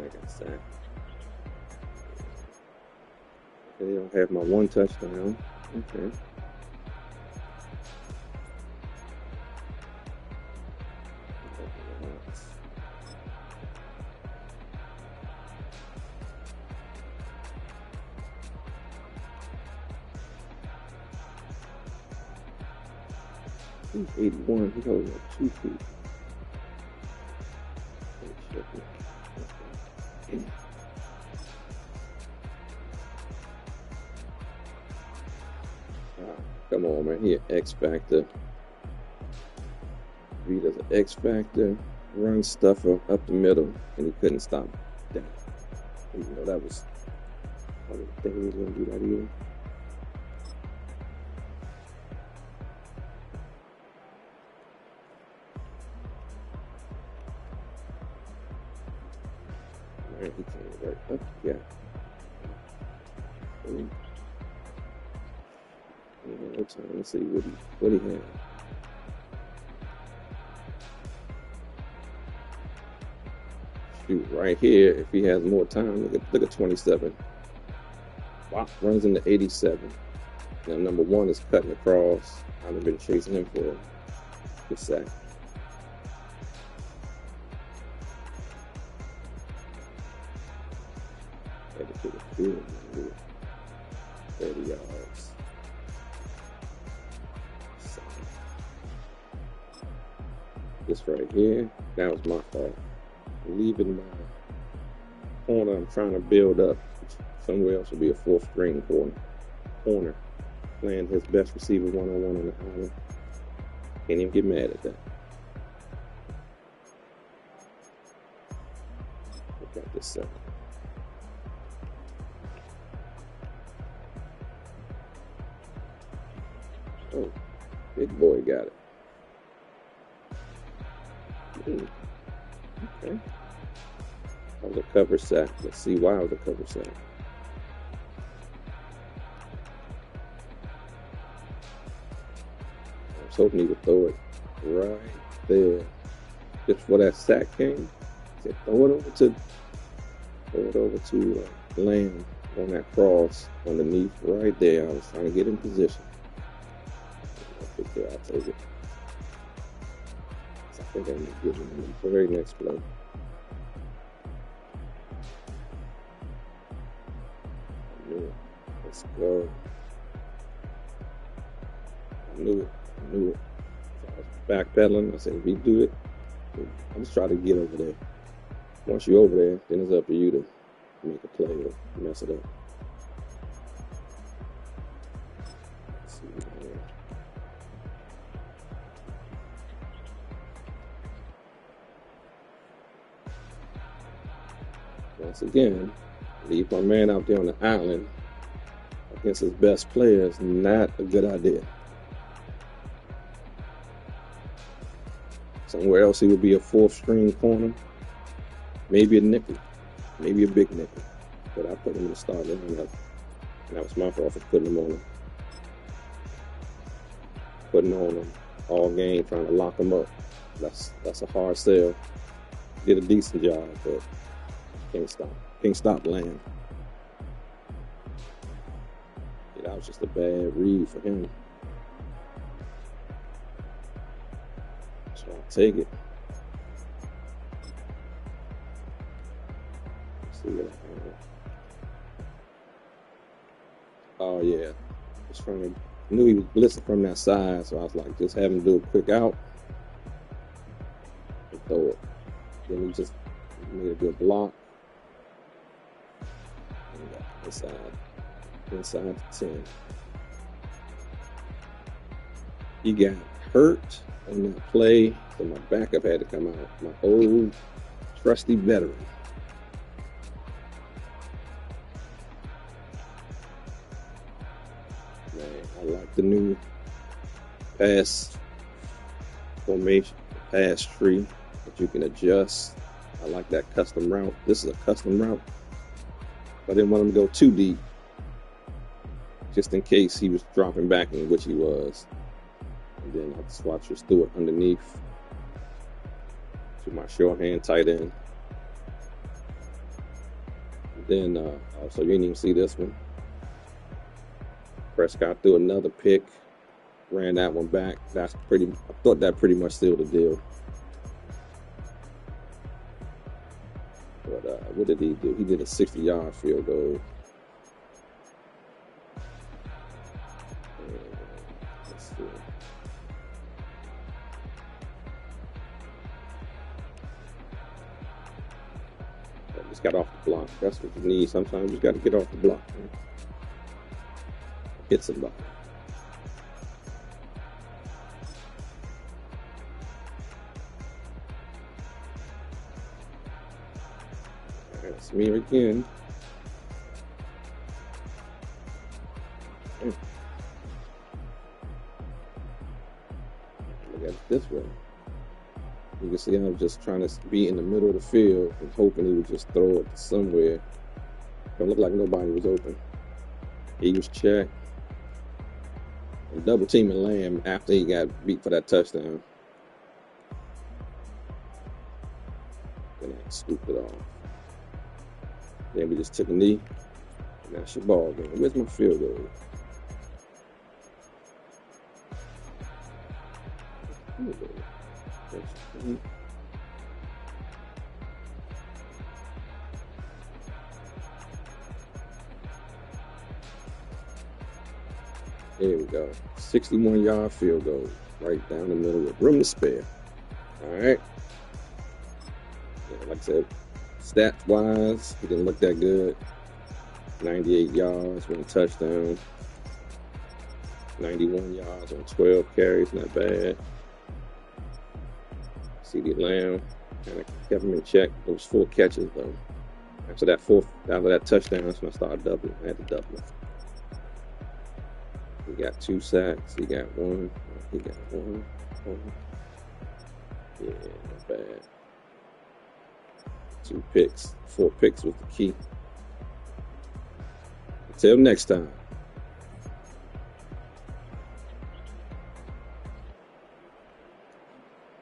Like I said, they don't have my one touchdown. Okay. He's 81. He holds up 2 feet. Come on, man. He an X Factor. Vita's an X Factor. Run stuffer up the middle, and he couldn't stop that. You know, that was. I didn't think he was going to do that either. Man, he came right up. Yeah. No time. Let's see what he had. Shoot, right here, if he has more time, look at 27. Wow, runs into 87. Now number 1 is cutting across. I've been chasing him for a good sack. Headed to the field, 30 yards. This right here, that was my fault. Leaving my corner, I'm trying to build up. Somewhere else will be a 4th string corner. Playing his best receiver one-on-one on the island. Can't even get mad at that. Look at this second. Oh, big boy got it. Okay. That was a cover sack. Let's see why it was a cover sack. I was hoping he would throw it right there. Just before that sack came, he said, throw it over to Lamb on that cross underneath right there. I was trying to get in position. I'll take it. I think I'm going to get him the very next play. Let's go. I knew it. So I was backpedaling. I said, if you do it, I'm just trying to get over there. Once you're over there, then it's up to you to make a play or mess it up. Let's see. Once again, leave my man out there on the island against his best player is not a good idea. Somewhere else he would be a 4th string corner, maybe a nickel, maybe a big nickel. But I put him in the starting lineup, and that was my fault for putting him on him. Putting on him all game, trying to lock him up. That's a hard sell. Did a decent job, but can't stop Lamb. Yeah, that was just a bad read for him. So I'll take it. Let's see what I have. Oh yeah, knew he was blitzing from that side, so I was like, just have him do a quick out and throw it. Then he just made a good block. Inside the 10. He got hurt on that play, so my backup had to come out. My old trusty veteran. Man, I like the new pass formation, pass tree that you can adjust. I like that custom route. This is a custom route. I didn't want him to go too deep, just in case he was dropping back in which he was. And then I just watched just threw it underneath to my shorthand tight end. And then also you didn't even see this one. Prescott threw another pick, ran that one back. I thought that pretty much sealed the deal. But what did he do? He did a 60-yard field goal. Let's see. Just got off the block. That's what you need. Sometimes you got to get off the block. Man. Hit somebody. That's me again. Look at it this way. You can see I was just trying to be in the middle of the field and hoping he would just throw it somewhere. Don't look like nobody was open. He was checked. And double teaming Lamb after he got beat for that touchdown. Then I scooped it off. Then we just took a knee. And that's your ball game. Where's my field goal? There we go. 61-yard field goal. Right down the middle with room to spare. All right. Yeah, like I said, stats-wise, he didn't look that good. 98 yards, 1 touchdown. 91 yards on 12 carries, not bad. CD Lamb kind of kept him in check. It was 4 catches though. After that touchdown, that's when I started doubling. I had to double it. He got 2 sacks. He got 1. He got 1. Yeah, not bad. 2 picks. 4 picks was the key. Until next time.